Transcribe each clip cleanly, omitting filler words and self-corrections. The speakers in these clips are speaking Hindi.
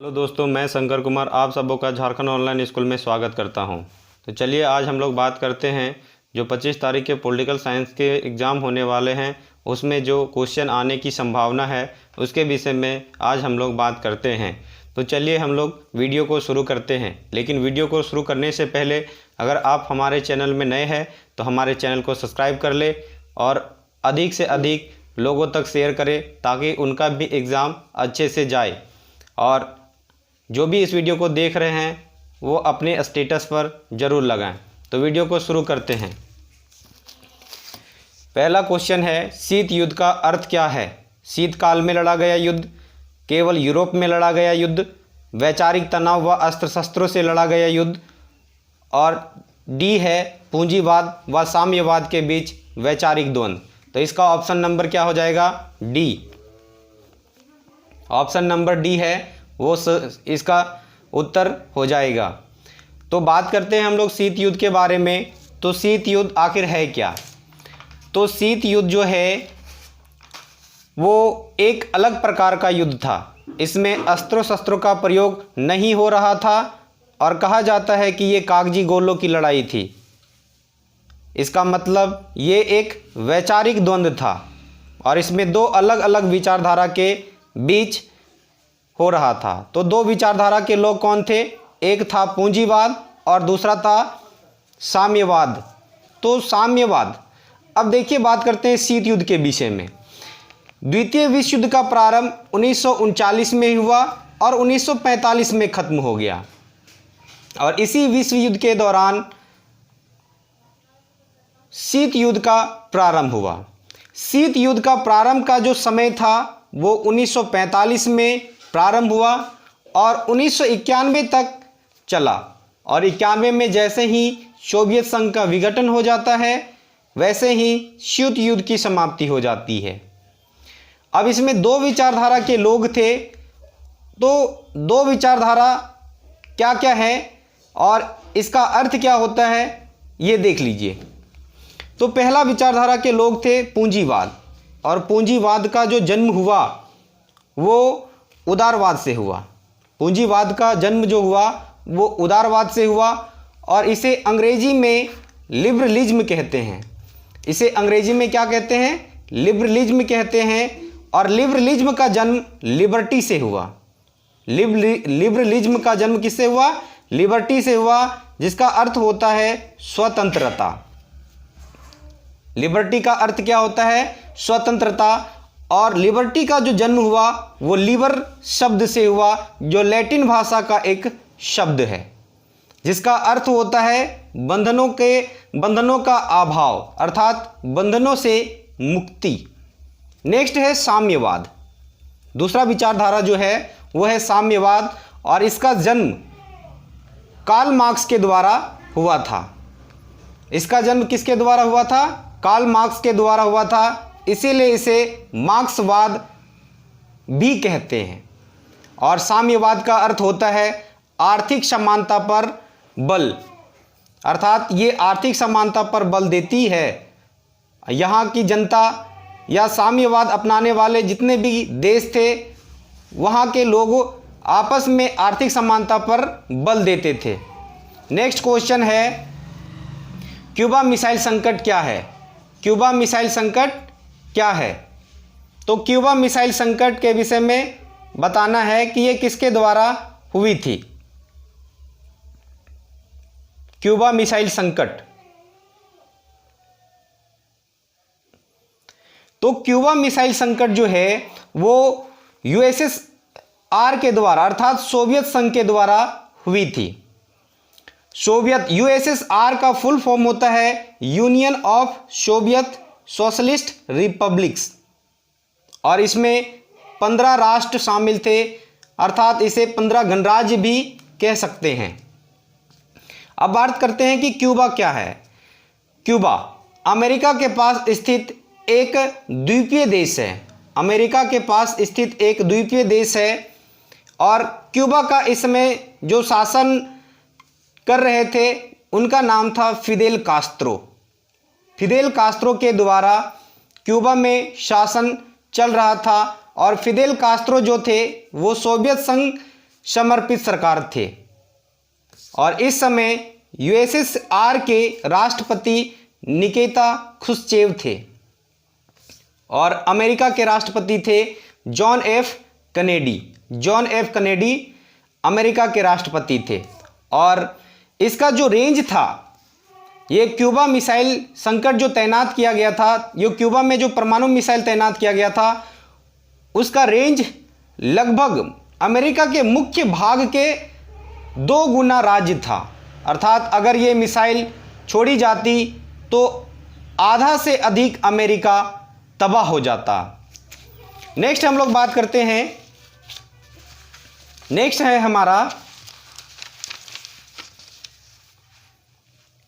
हेलो दोस्तों, मैं शंकर कुमार आप सबों का झारखंड ऑनलाइन स्कूल में स्वागत करता हूं। तो चलिए आज हम लोग बात करते हैं जो 25 तारीख के पॉलिटिकल साइंस के एग्ज़ाम होने वाले हैं, उसमें जो क्वेश्चन आने की संभावना है उसके विषय में आज हम लोग बात करते हैं। तो चलिए हम लोग वीडियो को शुरू करते हैं। लेकिन वीडियो को शुरू करने से पहले अगर आप हमारे चैनल में नए हैं तो हमारे चैनल को सब्सक्राइब कर ले और अधिक से अधिक लोगों तक शेयर करें ताकि उनका भी एग्ज़ाम अच्छे से जाए। और जो भी इस वीडियो को देख रहे हैं वो अपने स्टेटस पर ज़रूर लगाएं। तो वीडियो को शुरू करते हैं। पहला क्वेश्चन है, शीत युद्ध का अर्थ क्या है? शीतकाल में लड़ा गया युद्ध, केवल यूरोप में लड़ा गया युद्ध, वैचारिक तनाव व अस्त्र शस्त्रों से लड़ा गया युद्ध, और डी है पूंजीवाद व साम्यवाद के बीच वैचारिक द्वंद्व। तो इसका ऑप्शन नंबर क्या हो जाएगा? डी। ऑप्शन नंबर डी है वो इसका उत्तर हो जाएगा। तो बात करते हैं हम लोग शीत युद्ध के बारे में। तो शीत युद्ध आखिर है क्या? तो शीत युद्ध जो है वो एक अलग प्रकार का युद्ध था। इसमें अस्त्रों शस्त्रों का प्रयोग नहीं हो रहा था और कहा जाता है कि ये कागजी गोलों की लड़ाई थी। इसका मतलब ये एक वैचारिक द्वंद्व था और इसमें दो अलग अलग विचारधारा के बीच हो रहा था। तो दो विचारधारा के लोग कौन थे? एक था पूंजीवाद और दूसरा था साम्यवाद। तो साम्यवाद, अब देखिए बात करते हैं शीत युद्ध के विषय में। द्वितीय विश्व युद्ध का प्रारंभ 1939 में हुआ और 1945 में खत्म हो गया। और इसी विश्व युद्ध के दौरान शीत युद्ध का प्रारंभ हुआ। शीत युद्ध का प्रारंभ का जो समय था वो 1945 में प्रारंभ हुआ और 1991 तक चला। और 91 में जैसे ही सोवियत संघ का विघटन हो जाता है वैसे ही शीत युद्ध की समाप्ति हो जाती है। अब इसमें दो विचारधारा के लोग थे। तो दो विचारधारा क्या क्या है और इसका अर्थ क्या होता है ये देख लीजिए। तो पहला विचारधारा के लोग थे पूंजीवाद, और पूंजीवाद का जो जन्म हुआ वो उदारवाद से हुआ। पूंजीवाद का जन्म जो हुआ वो उदारवाद से हुआ और इसे अंग्रेजी में लिबरलिज्म कहते हैं। इसे अंग्रेजी में क्या कहते हैं? लिबरलिज्म कहते हैं। और लिबरलिज्म का जन्म लिबर्टी से हुआ। लिबरलिज्म का जन्म किससे हुआ? लिबर्टी से हुआ, जिसका अर्थ होता है स्वतंत्रता। लिबर्टी का अर्थ क्या होता है? स्वतंत्रता। और लिबर्टी का जो जन्म हुआ वो लिबर शब्द से हुआ, जो लैटिन भाषा का एक शब्द है, जिसका अर्थ होता है बंधनों का अभाव, अर्थात बंधनों से मुक्ति। नेक्स्ट है साम्यवाद। दूसरा विचारधारा जो है वो है साम्यवाद और इसका जन्म कार्ल मार्क्स के द्वारा हुआ था। इसका जन्म किसके द्वारा हुआ था? कार्ल मार्क्स के द्वारा हुआ था, इसीलिए इसे मार्क्सवाद भी कहते हैं। और साम्यवाद का अर्थ होता है आर्थिक समानता पर बल, अर्थात ये आर्थिक समानता पर बल देती है। यहाँ की जनता या साम्यवाद अपनाने वाले जितने भी देश थे वहाँ के लोग आपस में आर्थिक समानता पर बल देते थे। नेक्स्ट क्वेश्चन है, क्यूबा मिसाइल संकट क्या है? क्यूबा मिसाइल संकट क्या है? तो क्यूबा मिसाइल संकट के विषय में बताना है कि यह किसके द्वारा हुई थी। क्यूबा मिसाइल संकट, तो क्यूबा मिसाइल संकट जो है वो यूएसएसआर के द्वारा, अर्थात सोवियत संघ के द्वारा हुई थी। यूएसएसआर का फुल फॉर्म होता है union of Soviet socialist republics, और इसमें 15 राष्ट्र शामिल थे, अर्थात इसे 15 गणराज्य भी कह सकते हैं। अब बात करते हैं कि क्यूबा क्या है। क्यूबा अमेरिका के पास स्थित एक द्वीपीय देश है। अमेरिका के पास स्थित एक द्वीपीय देश है और क्यूबा का इसमें जो शासन कर रहे थे उनका नाम था फिदेल कास्त्रो। फिदेल कास्त्रो के द्वारा क्यूबा में शासन चल रहा था और फिदेल कास्त्रो जो थे वो सोवियत संघ समर्पित सरकार थे। और इस समय यूएसएसआर के राष्ट्रपति निकिता क्रुश्चेव थे और अमेरिका के राष्ट्रपति थे John F Kennedy. John F Kennedy America के राष्ट्रपति थे। और इसका जो रेंज था, ये क्यूबा मिसाइल संकट जो तैनात किया गया था, ये क्यूबा में जो परमाणु मिसाइल तैनात किया गया था, उसका रेंज लगभग अमेरिका के मुख्य भाग के 2 गुना राज्य था। अर्थात अगर ये मिसाइल छोड़ी जाती तो आधा से अधिक अमेरिका तबाह हो जाता। नेक्स्ट हम लोग बात करते हैं, नेक्स्ट है हमारा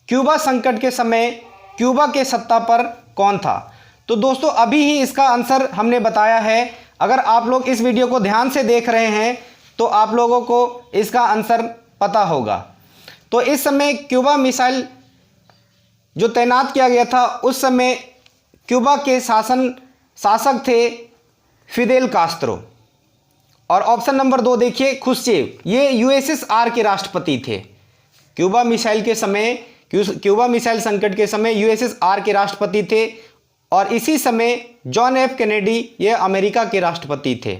क्यूबा संकट के समय क्यूबा के सत्ता पर कौन था। तो दोस्तों अभी ही इसका आंसर हमने बताया है। अगर आप लोग इस वीडियो को ध्यान से देख रहे हैं तो आप लोगों को इसका आंसर पता होगा। तो इस समय क्यूबा मिसाइल जो तैनात किया गया था, उस समय क्यूबा के शासक थे फिदेल कास्त्रो। और ऑप्शन नंबर 2 देखिए, क्रुश्चेव, ये यूएसएसआर के राष्ट्रपति थे। क्यूबा मिसाइल के समय, क्यूबा मिसाइल संकट के समय यूएसएसआर के राष्ट्रपति थे। और इसी समय जॉन एफ कैनेडी ये अमेरिका के राष्ट्रपति थे।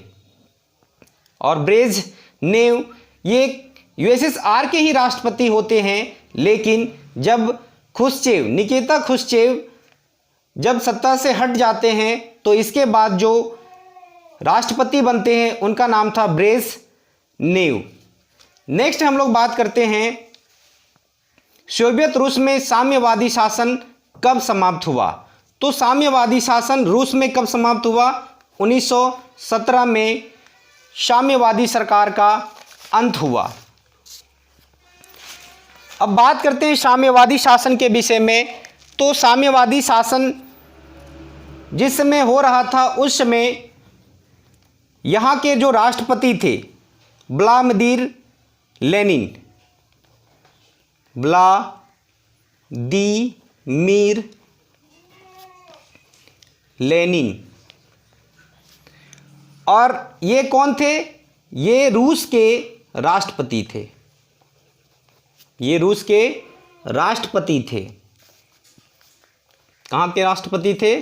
और ब्रेज़नेव ये यूएसएसआर के ही राष्ट्रपति होते हैं, लेकिन जब क्रुश्चेव, निकिता क्रुश्चेव जब सत्ता से हट जाते हैं तो इसके बाद जो राष्ट्रपति बनते हैं उनका नाम था ब्रेज़नेव। नेक्स्ट हम लोग बात करते हैं सोवियत रूस में साम्यवादी शासन कब समाप्त हुआ। तो साम्यवादी शासन रूस में कब समाप्त हुआ? 1917 में साम्यवादी सरकार का अंत हुआ। अब बात करते हैं साम्यवादी शासन के विषय में। तो साम्यवादी शासन जिस समय हो रहा था, उस समय यहाँ के जो राष्ट्रपति थे व्लादिमीर लेनिन, व्लादिमीर लेनिन। और ये कौन थे? ये रूस के राष्ट्रपति थे। ये रूस के राष्ट्रपति थे। कहाँ के राष्ट्रपति थे?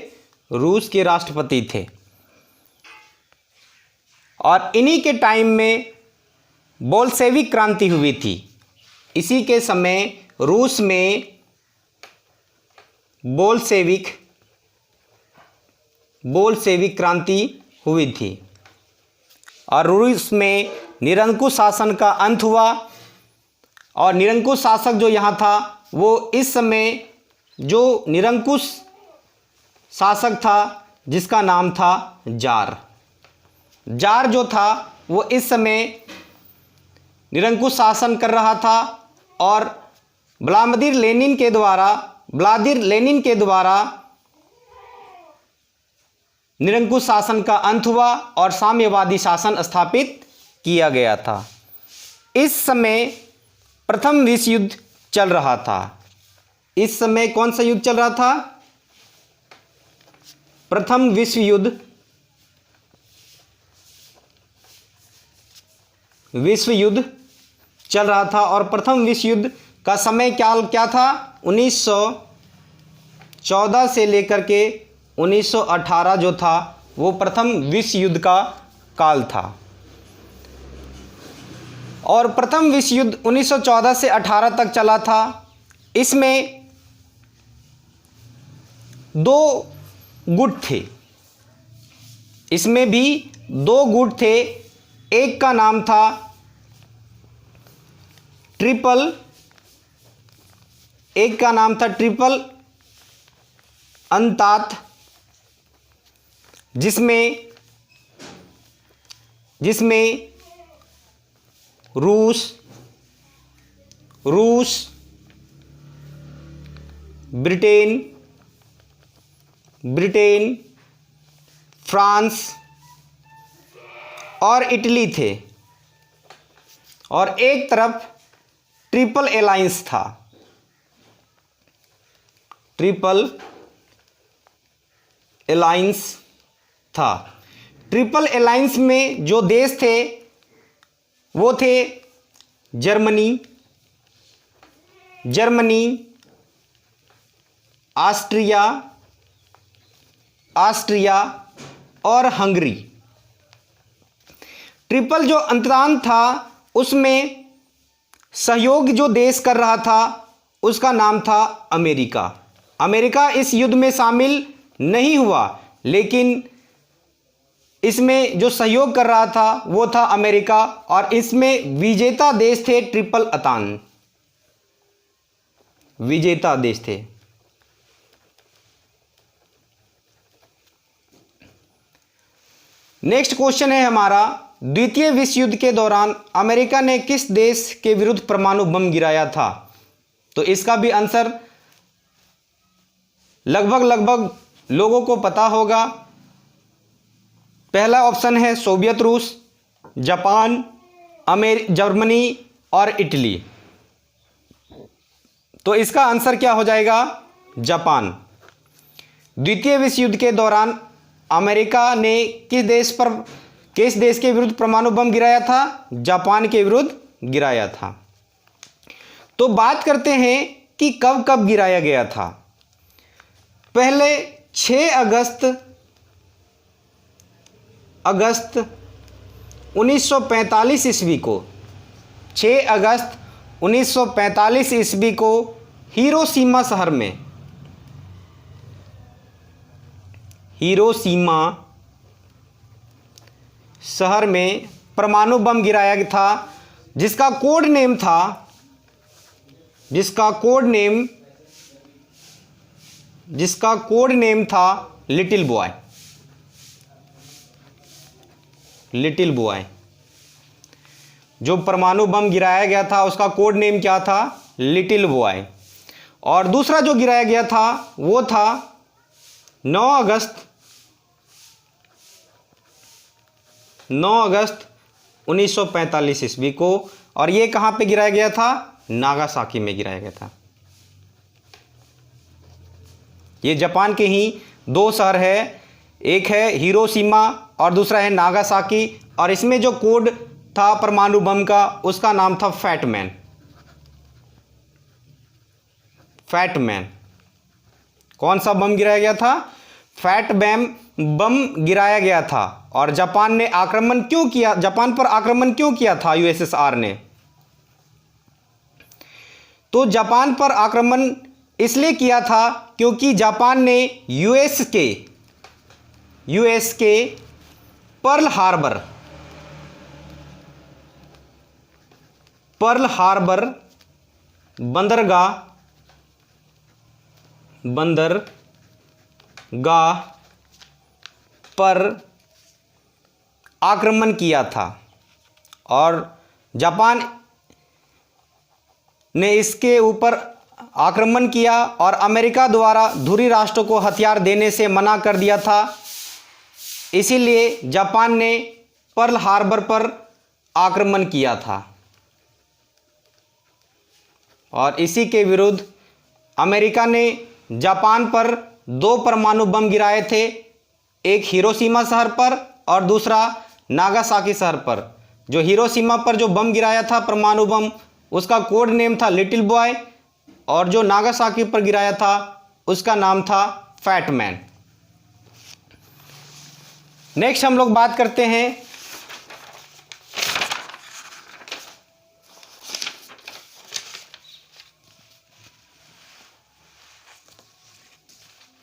रूस के राष्ट्रपति थे। और इन्हीं के टाइम में बोल्शेविक क्रांति हुई थी। इसी के समय रूस में बोल्शेविक क्रांति हुई थी और रूस में निरंकुश शासन का अंत हुआ। और निरंकुश शासक जो यहाँ था, वो इस समय जो निरंकुश शासक था जिसका नाम था जार। जार जो था वो इस समय निरंकुश शासन कर रहा था। और व्लादिमीर लेनिन के द्वारा निरंकुश शासन का अंत हुआ और साम्यवादी शासन स्थापित किया गया था। इस समय प्रथम विश्व युद्ध चल रहा था। इस समय कौन सा युद्ध चल रहा था? प्रथम विश्व युद्ध चल रहा था। और प्रथम विश्व युद्ध का समय क्या था? 1914 से लेकर के 1918 जो था वो प्रथम विश्व युद्ध का काल था। और प्रथम विश्व युद्ध 1914 से 18 तक चला था। इसमें 2 गुट थे। इसमें भी 2 गुट थे। एक का नाम था ट्रिपल अंतात, जिसमें रूस, ब्रिटेन, फ्रांस और इटली थे। और एक तरफ ट्रिपल अलायंस था। ट्रिपल अलायंस में जो देश थे वो थे जर्मनी, ऑस्ट्रिया और हंगरी। ट्रिपल जो अंतरांत था उसमें सहयोग जो देश कर रहा था उसका नाम था अमेरिका। अमेरिका इस युद्ध में शामिल नहीं हुआ, लेकिन इसमें जो सहयोग कर रहा था वो था अमेरिका, और इसमें विजेता देश थे ट्रिपल अंतरांत, विजेता देश थे। नेक्स्ट क्वेश्चन है हमारा, द्वितीय विश्व युद्ध के दौरान अमेरिका ने किस देश के विरुद्ध परमाणु बम गिराया था? तो इसका भी आंसर लगभग लोगों को पता होगा। पहला ऑप्शन है सोवियत रूस, जापान, जर्मनी और इटली। तो इसका आंसर क्या हो जाएगा? जापान। द्वितीय विश्व युद्ध के दौरान अमेरिका ने किस देश के विरुद्ध परमाणु बम गिराया था? जापान के विरुद्ध गिराया था। तो बात करते हैं कि कब कब गिराया गया था। पहले 6 अगस्त 1945 ईस्वी को, 6 अगस्त 1945 ईस्वी को हिरोशिमा शहर में परमाणु बम गिराया था, जिसका कोड नेम था लिटिल बॉय। जो परमाणु बम गिराया गया था उसका कोड नेम क्या था? Little boy. और दूसरा जो गिराया गया था वो था 9 अगस्त 1945 ईस्वी को, और ये कहां पे गिराया गया था? नागासाकी में गिराया गया था। ये जापान के ही 2 शहर है, एक है हिरोशिमा और दूसरा है नागासाकी, और इसमें जो कोड था परमाणु बम का उसका नाम था फैटमैन। कौन सा बम गिराया गया था? फैट बम गिराया गया था। और जापान पर आक्रमण क्यों किया था यूएसएसआर ने? तो जापान पर आक्रमण इसलिए किया था क्योंकि जापान ने यूएस के पर्ल हार्बर बंदरगाह पर आक्रमण किया था, और जापान ने इसके ऊपर आक्रमण किया और अमेरिका द्वारा धुरी राष्ट्रों को हथियार देने से मना कर दिया था। इसीलिए जापान ने पर्ल हार्बर पर आक्रमण किया था, और इसी के विरुद्ध अमेरिका ने जापान पर 2 परमाणु बम गिराए थे, एक हिरोशिमा शहर पर और दूसरा नागासाकी शहर पर। जो हिरोशिमा पर जो बम गिराया था परमाणु बम, उसका कोड नेम था लिटिल बॉय, और जो नागासाकी पर गिराया था उसका नाम था फैटमैन। नेक्स्ट हम लोग बात करते हैं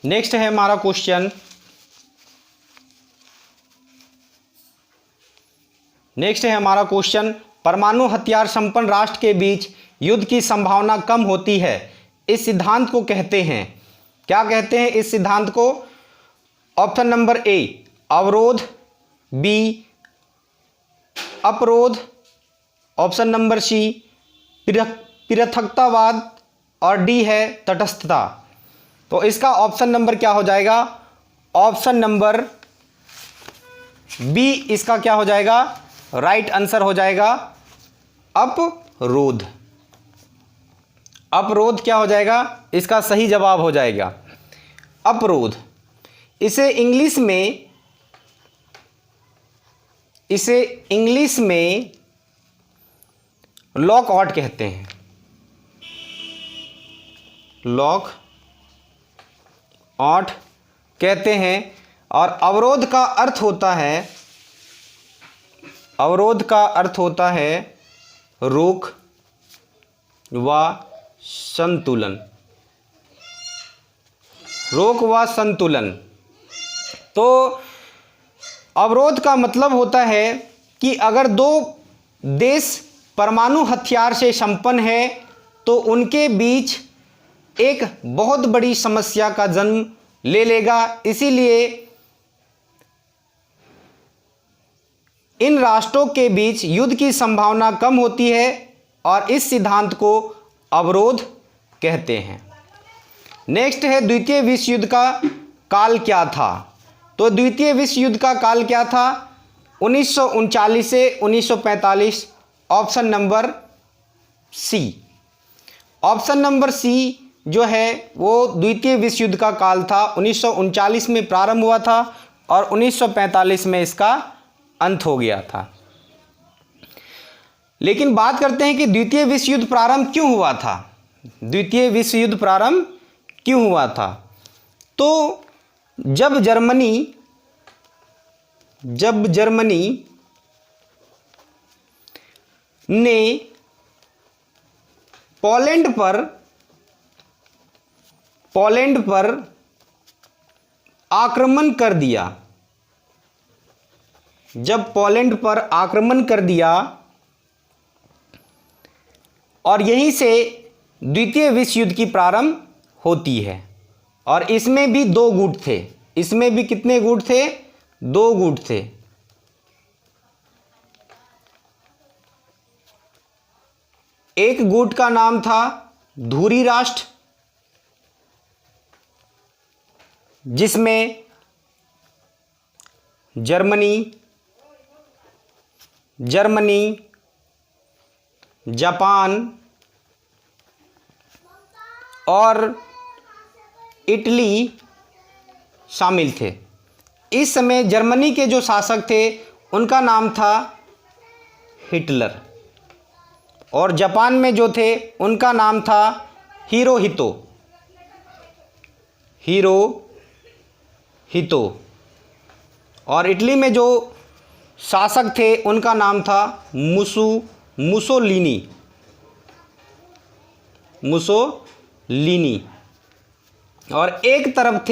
नेक्स्ट है हमारा क्वेश्चन, परमाणु हथियार संपन्न राष्ट्र के बीच युद्ध की संभावना कम होती है, इस सिद्धांत को कहते हैं। क्या कहते हैं इस सिद्धांत को? ऑप्शन नंबर ए अवरोध, बी अपरोध, ऑप्शन नंबर सी पृथकतावाद, और डी है तटस्थता। तो इसका ऑप्शन नंबर क्या हो जाएगा? ऑप्शन नंबर बी इसका क्या हो जाएगा? राइट आंसर हो जाएगा अपरोध। अपरोध क्या हो जाएगा? इसका सही जवाब हो जाएगा अपरोध। इसे इंग्लिश में लॉकआउट कहते हैं, लॉक आउट कहते हैं। और अवरोध का अर्थ होता है, अवरोध का अर्थ होता है रोक व संतुलन, रोक व संतुलन। तो अवरोध का मतलब होता है कि अगर दो देश परमाणु हथियार से संपन्न है तो उनके बीच एक बहुत बड़ी समस्या का जन्म ले लेगा। इसीलिए इन राष्ट्रों के बीच युद्ध की संभावना कम होती है और इस सिद्धांत को अवरोध कहते हैं। नेक्स्ट है द्वितीय विश्व युद्ध का काल क्या था। तो द्वितीय विश्व युद्ध का काल क्या था? 1939 से 1945। Option number C, option number C जो है वो द्वितीय विश्व युद्ध का काल था। 1939 में प्रारंभ हुआ था और 1945 में इसका अंत हो गया था। लेकिन बात करते हैं कि द्वितीय विश्व युद्ध प्रारंभ क्यों हुआ था, द्वितीय विश्व युद्ध प्रारंभ क्यों हुआ था। तो जब जर्मनी ने पोलैंड पर आक्रमण कर दिया, जब पोलैंड पर आक्रमण कर दिया और यहीं से द्वितीय विश्व युद्ध की प्रारंभ होती है। और इसमें भी दो गुट थे, इसमें भी कितने गुट थे? दो गुट थे। एक गुट का नाम था धुरी राष्ट्र, जिसमें जर्मनी, जापान और इटली शामिल थे। इस समय जर्मनी के जो शासक थे उनका नाम था हिटलर और जापान में जो थे उनका नाम था हिरोहितो। और इटली में जो शासक थे उनका नाम था मुसोलिनी। और एक तरफ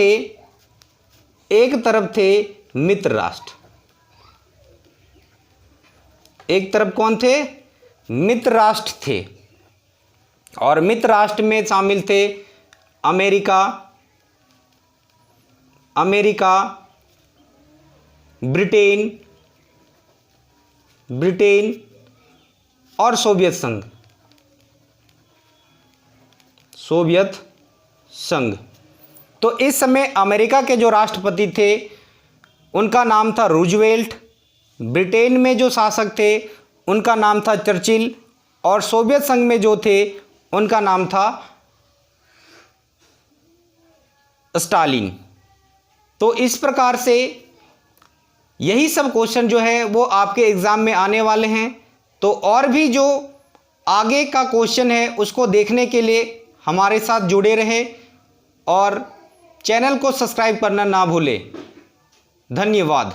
थे मित्र राष्ट्र। एक तरफ कौन थे? मित्र राष्ट्र थे। और मित्र राष्ट्र में शामिल थे अमेरिका, ब्रिटेन और सोवियत संघ। तो इस समय अमेरिका के जो राष्ट्रपति थे उनका नाम था रूजवेल्ट, ब्रिटेन में जो शासक थे उनका नाम था चर्चिल और सोवियत संघ में जो थे उनका नाम था स्टालिन। तो इस प्रकार से यही सब क्वेश्चन जो है वो आपके एग्ज़ाम में आने वाले हैं। तो और भी जो आगे का क्वेश्चन है उसको देखने के लिए हमारे साथ जुड़े रहें और चैनल को सब्सक्राइब करना ना भूलें। धन्यवाद।